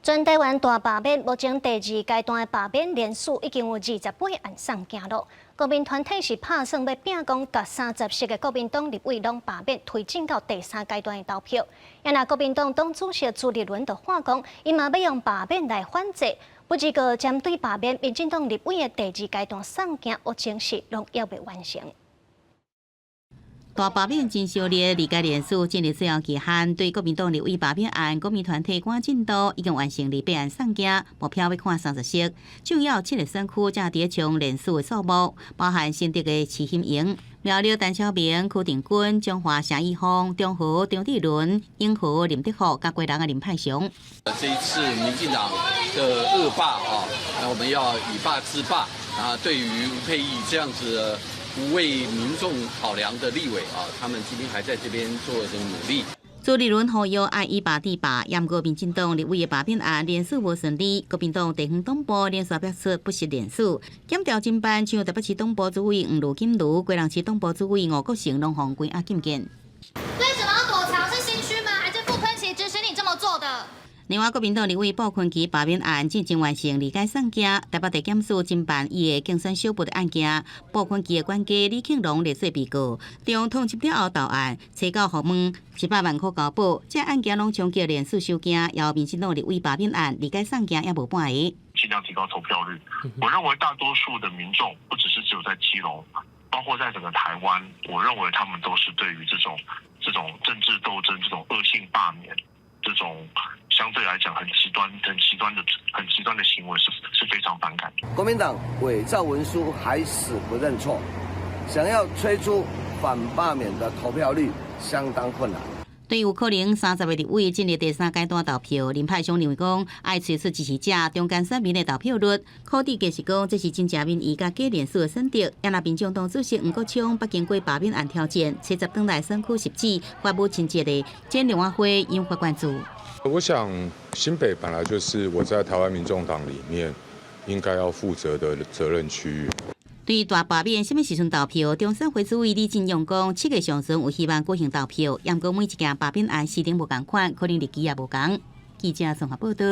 全台湾大罢免目前第二阶段的罢免人数已经有28案送行路。国民团体是打算要拼讲，甲30席的国民党立委拢罢免，推进到第3阶段的投票。也那国民党党主席朱立伦就话讲，伊嘛要用罢免来反制。不过，个针对罢免民进党立委的第2阶段送行，目前是拢还未完成。 大罢免真烧烈，离界人数进入最后期限。对国民党立委罢免案，国民团体赶进度已经完成28案送件，目标要看30席。主要7个选区正伫冲人数的数目，包含新竹的市兴营、苗栗陈小明、柯定君、中华夏义峰、中和张志伦、永和林德福、甲贵人的林派雄。这一次民进党的恶霸啊，那我们要以霸制霸啊，对于吴佩益这样子的 不为民众考量的立委啊，他们今天还在这边做着努力。朱立伦呼吁爱依法治罢，验过民进党立委的罢免案人数无顺利，国民党地方党部连续表出不实人数，检调侦办像台北市党部主委黄如金如、贵人市党部主委吴国成拢互关押禁见。为什么要躲藏？是心虚吗？还是傅昆萁指使你这么做的？ 另外，国民党立委鲍坤琪罢免案进行完成，离解送件，台北地检署侦办伊的竞选小部的案件。鲍坤琪的管家李庆龙列做被告，中通缉了后到案，查到后门700万块交保。这案件拢冲击连续收件，由民进党立委罢免案离解送件也无半个。尽量提高投票率。我认为大多数的民众，不只是只有在基隆，包括在整个台湾，我认为他们都是对于这种政治斗争、这种恶性罢免、这种 相对来讲很极端的行为是非常反感。国民党伪造文书还死不认错，想要催出反罢免的投票率相当困难。对有可能30个立委进入第3阶段投票，林派雄认为讲，爱催出支持者中间选民的投票率。考虑解释讲，这是真正民意甲假人数的选择。也那民众党主席吴国昌不经过罢免案挑战，70党内选区10指发布亲切的简联欢会引发关注。 我想新北本来就是我在台湾民众党里面应该要负责的责任区域。对于大罢免什么时阵投票，中选会主委李进勇讲，7月上旬有希望举行投票，不过每一件罢免案时程无同款，可能日期也无同。记者综合报道。